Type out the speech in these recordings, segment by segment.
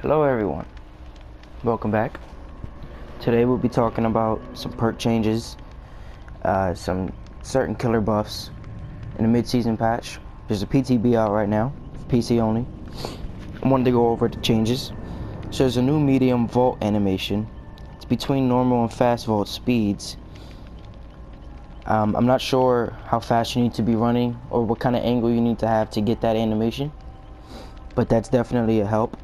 Hello everyone, welcome back. Today we'll be talking about some perk changes, some certain killer buffs in the mid-season patch. There's a PTB out right now, PC only. I wanted to go over the changes. So there's a new medium vault animation. It's between normal and fast vault speeds. I'm not sure how fast you need to be running or what kind of angle you need to have to get that animation, but that's definitely a help.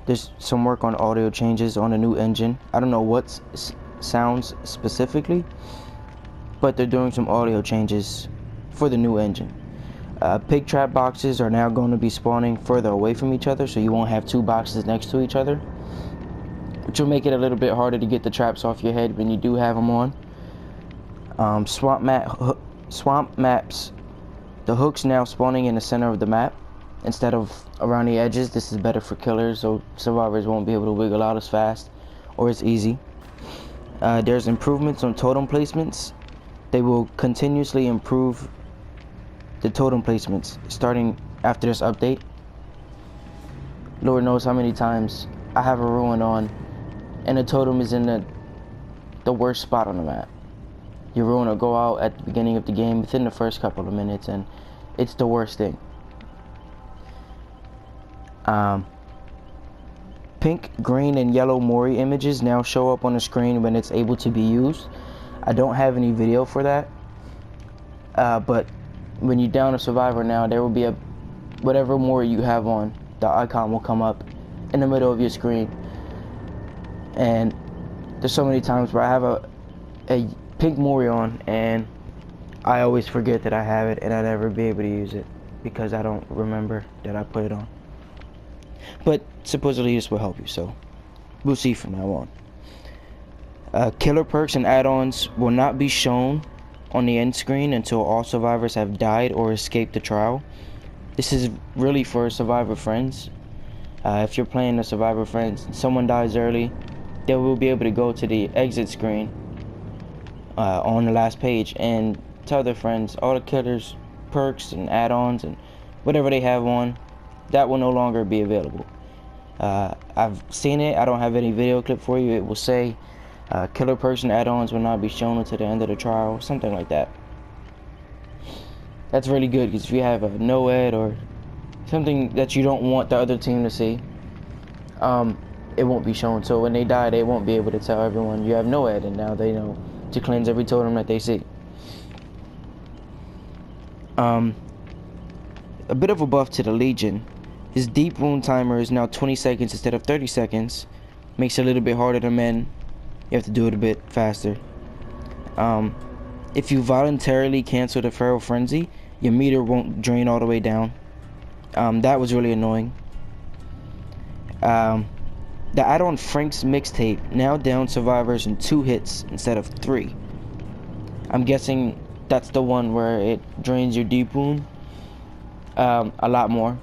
There's some work on audio changes on a new engine. I don't know what sounds specifically, but they're doing some audio changes for the new engine. Pig trap boxes are now going to be spawning further away from each other, so you won't have two boxes next to each other, which will make it a little bit harder to get the traps off your head when you do have them on. Swamp maps, the hooks now spawning in the center of the map instead of around the edges. This is better for killers, so survivors won't be able to wiggle out as fast or as easy. There's improvements on totem placements. They will continuously improve the totem placements starting after this update. Lord knows how many times I have a ruin on and the totem is in the worst spot on the map. Your ruin will go out at the beginning of the game within the first couple of minutes, and it's the worst thing. Pink, green, and yellow Mori images now show up on the screen when it's able to be used. I don't have any video for that, but when you down a survivor now, there will be whatever Mori you have on, the icon will come up in the middle of your screen. And there's so many times where I have a pink Mori on and I always forget that I have it and I never be able to use it because I don't remember that I put it on. But supposedly this will help you, so we'll see from now on. Killer perks and add-ons will not be shown on the end screen until all survivors have died or escaped the trial. This is really for survivor friends. If you're playing the survivor friends and someone dies early, they will be able to go to the exit screen on the last page and tell their friends all the killers perks and add-ons and whatever they have on, that will no longer be available. I've seen it. I don't have any video clip for you. It will say killer perks and add-ons will not be shown until the end of the trial, something like that. That's really good, because if you have a no-ed or something that you don't want the other team to see, it won't be shown. So when they die, they won't be able to tell everyone you have no-ed, and now they know to cleanse every totem that they see. A bit of a buff to the Legion. His deep wound timer is now 20 seconds instead of 30 seconds. Makes it a little bit harder to mend. You have to do it a bit faster. If you voluntarily cancel the Feral Frenzy, your meter won't drain all the way down. That was really annoying. The add-on Frank's Mixtape now down survivors in 2 hits instead of 3. I'm guessing that's the one where it drains your deep wound a lot more.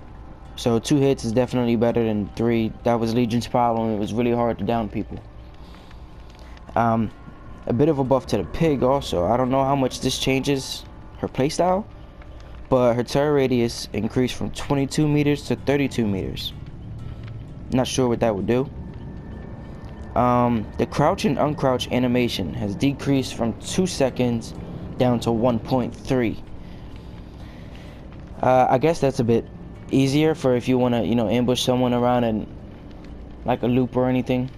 So 2 hits is definitely better than 3. That was Legion's problem. It was really hard to down people. A bit of a buff to the pig also. I don't know how much this changes her playstyle, but her terror radius increased from 22 meters to 32 meters. Not sure what that would do. The crouch and uncrouch animation has decreased from 2 seconds down to 1.3. I guess that's a bit easier for if you want to, ambush someone around and like a loop or anything.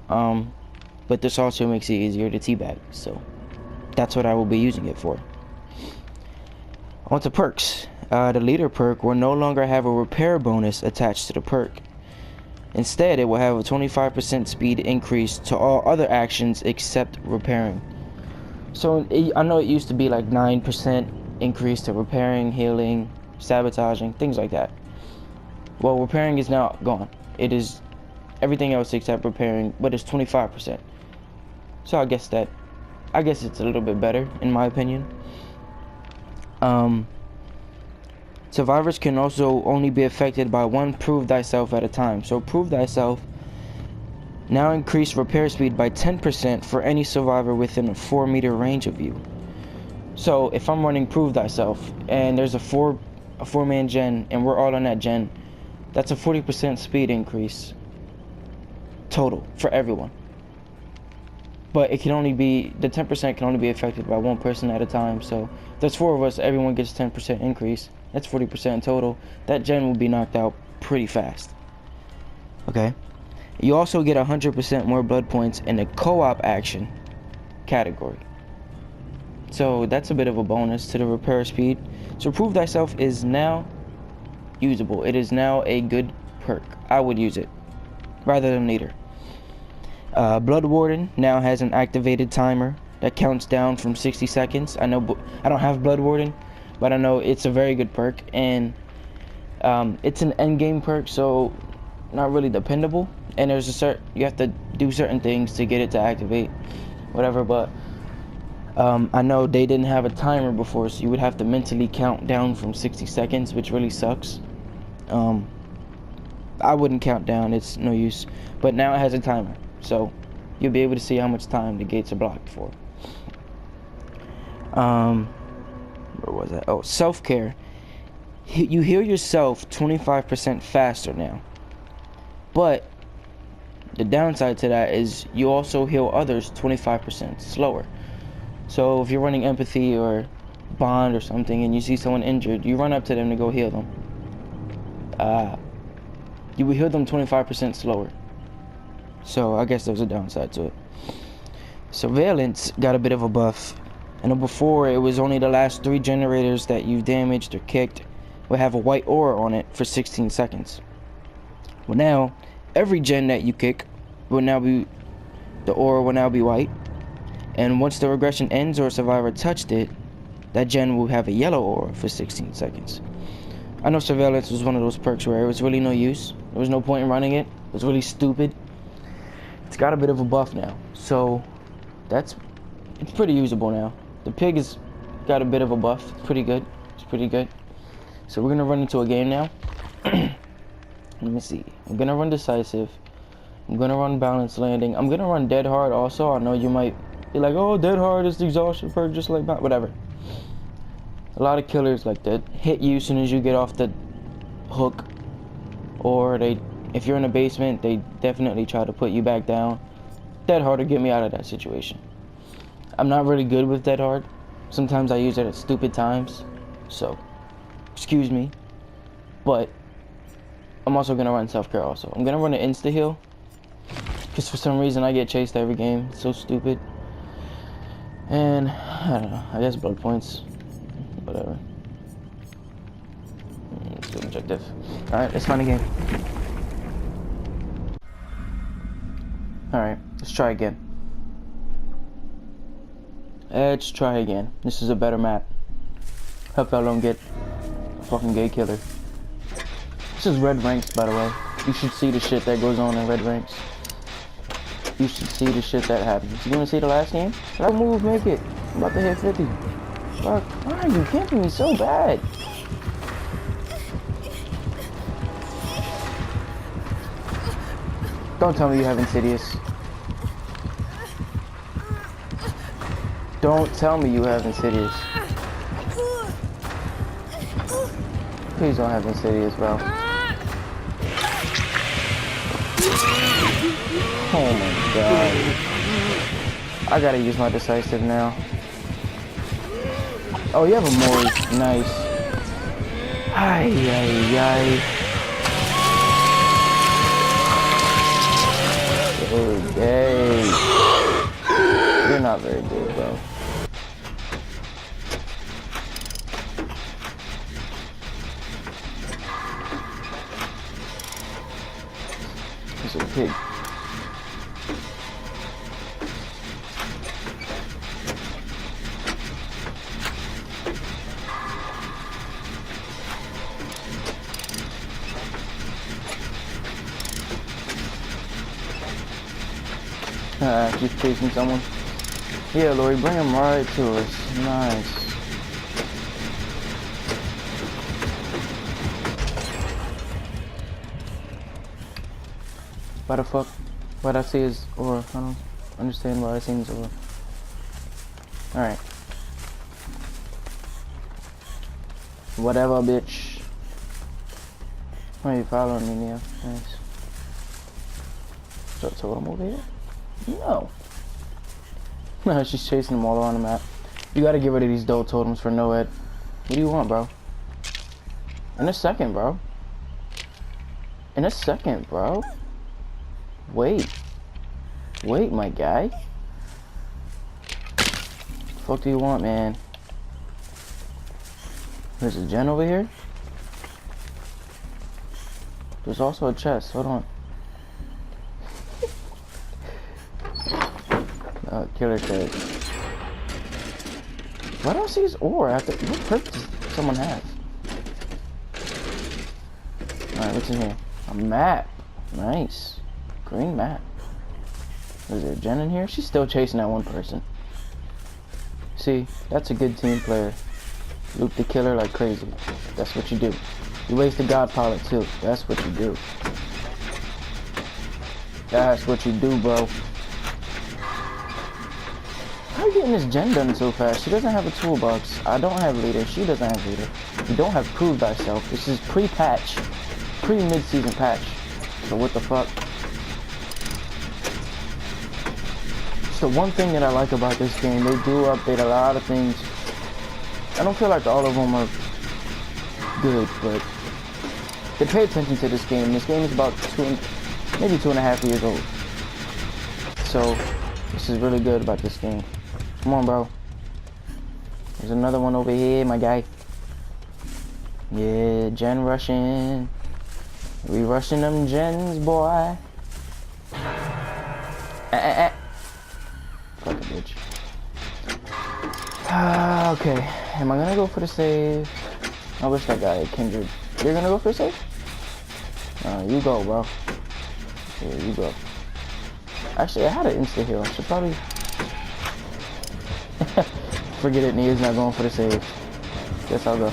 But this also makes it easier to teabag, so that's what I will be using it for. On to perks. The leader perk will no longer have a repair bonus attached to the perk. Instead, it will have a 25% speed increase to all other actions except repairing. So I know it used to be like 9% increase to repairing, healing, sabotaging, things like that. Well, repairing is now gone. It is everything else except repairing, but it's 25%. So I guess it's a little bit better in my opinion. Survivors can also only be affected by one Prove Thyself at a time. So Prove Thyself now increase repair speed by 10% for any survivor within a 4-meter range of you. So if I'm running Prove Thyself and there's a four-man gen and we're all on that gen, that's a 40% speed increase total for everyone. But it can only be, the 10% can only be affected by one person at a time. So if there's 4 of us, everyone gets 10% increase. That's 40% in total. That gen will be knocked out pretty fast. Okay. You also get 100% more blood points in the co-op action category. So that's a bit of a bonus to the repair speed. So Prove Thyself is now usable. It is now a good perk. I would use it rather than later. Blood Warden now has an activated timer that counts down from 60 seconds. I know I don't have Blood Warden, but I know it's a very good perk, and it's an end game perk, so not really dependable. And there's you have to do certain things to get it to activate, whatever. But I know they didn't have a timer before, so you would have to mentally count down from 60 seconds, which really sucks. I wouldn't count down, it's no use. But now it has a timer, so you'll be able to see how much time the gates are blocked for. Where was that? Oh, self-care. You heal yourself 25% faster now. But the downside to that is you also heal others 25% slower. So if you're running empathy or bond or something and you see someone injured, you run up to them to go heal them. You will heal them 25% slower. So I guess there's a downside to it. Surveillance got a bit of a buff. I know before it was only the last 3 generators that you damaged or kicked would have a white aura on it for 16 seconds. Well, now every gen that you kick will now be, the aura will now be white. And once the regression ends or a survivor touched it, that gen will have a yellow aura for 16 seconds. I know Surveillance was one of those perks where it was really no use. There was no point in running it. It was really stupid. It's got a bit of a buff now, so it's pretty usable now. The pig has got a bit of a buff. It's pretty good. It's pretty good. So we're gonna run into a game now. Let me see. I'm gonna run Decisive. I'm gonna run Balanced Landing. I'm gonna run Dead Hard also. I know you might be like, oh, Dead Hard is the exhaustion perk just like that. Whatever. A lot of killers like that hit you as soon as you get off the hook, or if you're in a basement, they definitely try to put you back down. Dead Hard to get me out of that situation. I'm not really good with Dead Hard. Sometimes I use it at stupid times, so excuse me. But I'm also gonna run Self-Care also. I'm gonna run an insta heal, because for some reason I get chased every game. It's so stupid. And I don't know, I guess blood points. Whatever. Let's do objective. Alright, let's find a game. Alright, let's try again. Let's try again. This is a better map. Hope I don't get a fucking gay killer. This is red ranks, by the way. You should see the shit that goes on in red ranks. You should see the shit that happens. You wanna see the last game? That move, make it. I'm about to hit 50. Fuck, why are you camping me so bad? Don't tell me you have Insidious. Don't tell me you have Insidious. Please don't have Insidious, bro. Oh my god. I gotta use my Decisive now. Oh, you have a Mori. Nice. Ay, ay, ay. So gay. You're not very good, bro. He's a pig. He's chasing someone. Yeah, Lori, bring him right to us. Nice. Why the fuck? Why'd I see his aura? I don't understand why I seen his aura. Alright. Whatever, bitch. Why are you following me, Nia? Nice. Is that totem over here? No. No, she's chasing them all around the map. You gotta get rid of these dull totems for no ed. What do you want, bro? In a second, bro. In a second, bro. Wait. Wait, my guy. What the fuck do you want, man? There's a gen over here. There's also a chest. Hold on. Killer chest. Why don't I see his ore after? What purpose does someone have? Alright, what's in here? A map. Nice. Green map. Is there a gen in here? She's still chasing that one person. See, that's a good team player. Loop the killer like crazy. That's what you do. You waste the god pilot too. That's what you do. That's what you do, bro. How are you getting this gen done so fast? She doesn't have a toolbox. I don't have leader. She doesn't have leader. You don't have prove thyself. This is pre-patch. Pre-mid-season patch. So what the fuck? It's the one thing that I like about this game. They do update a lot of things. I don't feel like all of them are good, but they pay attention to this game. This game is about maybe 2.5 years old. So this is really good about this game. Come on, bro. There's another one over here, my guy. Yeah, gen rushing. We rushing them gens, boy. Fucking bitch. Okay. Am I gonna go for the save? I wish that guy had kindred. You're gonna go for the save? You go, bro. Yeah, you go. Actually, I had an insta heal. I should probably forget it. Nia's not going for the save. Guess I'll go.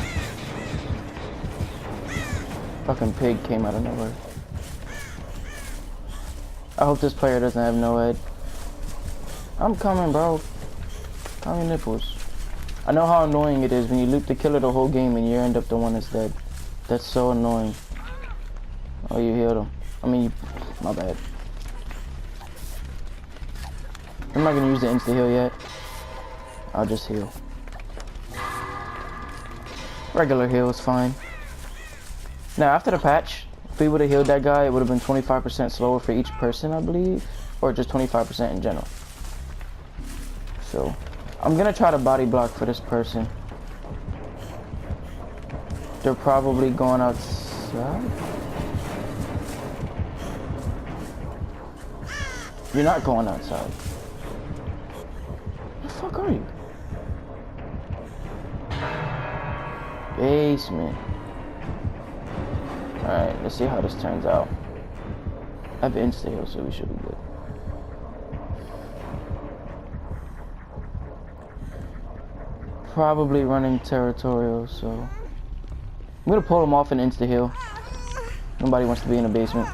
Fucking pig came out of nowhere. I hope this player doesn't have no ed. I'm coming, bro. Call me nipples. I know how annoying it is when you loop the killer the whole game and you end up the one that's dead. That's so annoying. Oh, you healed him. I mean, my bad. I'm not gonna use the insta heal yet. I'll just heal. Regular heal is fine. Now after the patch, if we would have healed that guy, it would have been 25% slower for each person, I believe, or just 25% in general. So I'm gonna try to body block for this person. They're probably going outside. You're not going outside. Where the fuck are you? Basement. Alright, let's see how this turns out. I have insta heal, so we should be good. Probably running territorial, so I'm gonna pull him off an insta heal. Nobody wants to be in the basement.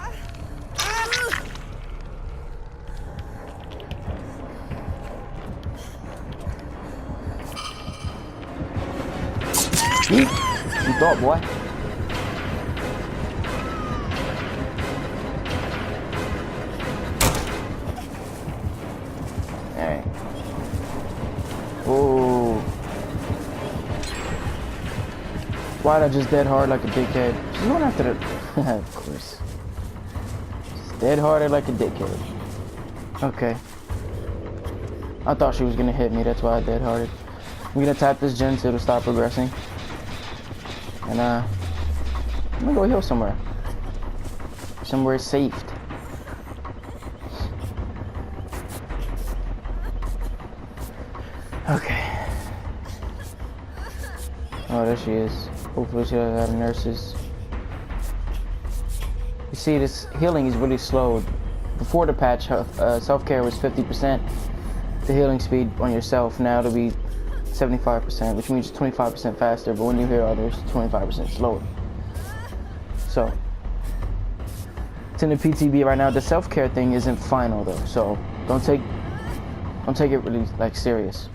You thought, boy. Alright. Oh. Why'd I just dead hard like a dickhead? She's going after the... of course. Just dead harded like a dickhead. Okay. I thought she was gonna hit me, that's why I dead harded. I'm gonna tap this gen so it'll stop progressing. And I'm gonna go heal somewhere. Somewhere safe. Okay. Oh, there she is. Hopefully she doesn't have nurses. You see, this healing is really slow. Before the patch, self-care was 50%. The healing speed on yourself, now it'll be 75%, which means 25% faster, but when you heal others, 25% slower. So, it's in the PTB right now. The self-care thing isn't final though, so don't take it really like serious.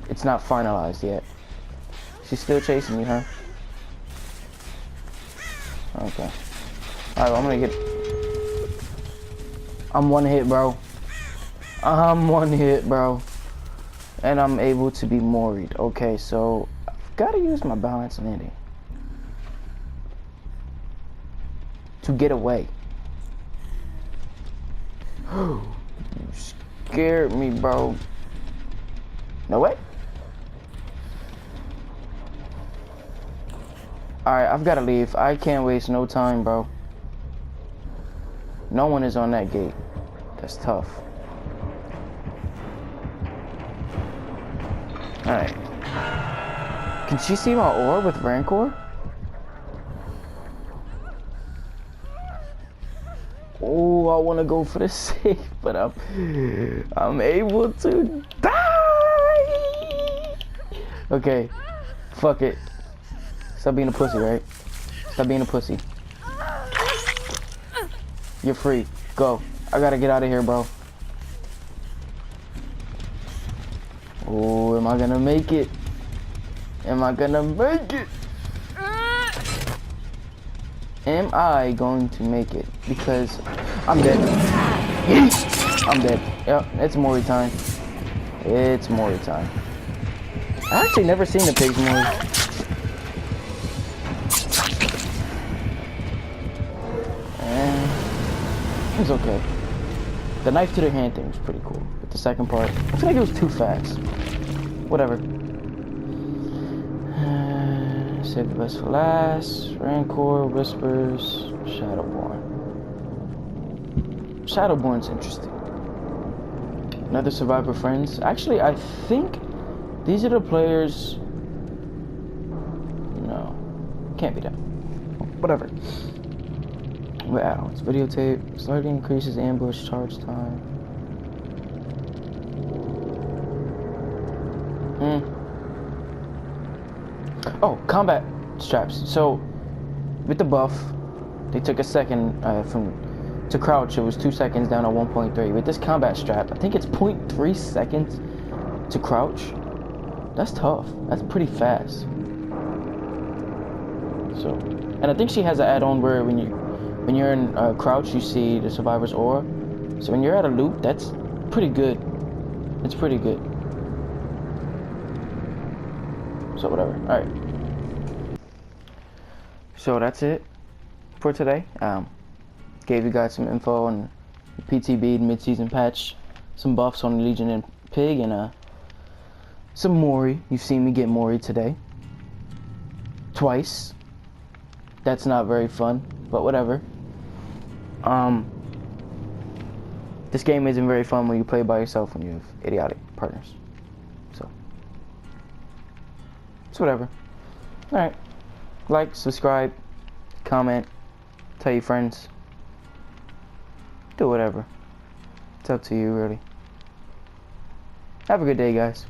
It's not finalized yet. She's still chasing you, huh? Okay. Alright, well, I'm gonna get... I'm one hit, bro. I'm one hit, bro. And I'm able to be moried. Okay, so I've got to use my balance landing to get away. You scared me, bro. No way. Alright, I've got to leave. I can't waste no time, bro. No one is on that gate. That's tough. Alright. Can she see my ore with Rancor? Oh, I want to go for the safe, but I'm able to die. Okay, fuck it. Stop being a pussy, right? Stop being a pussy. You're free. Go. I gotta get out of here, bro. Oh, am I gonna make it? Am I gonna make it? Am I going to make it? Because I'm dead. I'm dead. Yep, it's Mori time. It's Mori time. I actually never seen the pigs Mori. And it's okay. The knife to the hand thing was pretty cool. But the second part, I feel like it was too fast. Whatever. Save the best for last. Rancor, Whispers, Shadowborn. Shadowborn's interesting. Another Survivor Friends. Actually, I think these are the players. No, can't be done. Whatever. Wow, it's videotape. Slightly increases ambush charge time. Oh, combat straps. So, with the buff, they took a second to crouch. It was 2 seconds down to 1.3. With this combat strap, I think it's 0.3 seconds to crouch. That's tough. That's pretty fast. So, and I think she has an add-on where when you're in crouch, you see the survivor's aura. So when you're at a loop, that's pretty good. It's pretty good. So whatever. All right. So that's it for today. Gave you guys some info on the PTB mid-season patch, some buffs on Legion and Pig, and some Mori. You've seen me get Mori today. Twice. That's not very fun, but whatever. This game isn't very fun when you play by yourself when you have idiotic partners. So it's whatever. Alright. Like, subscribe, comment, tell your friends. Do whatever. It's up to you, really. Have a good day, guys.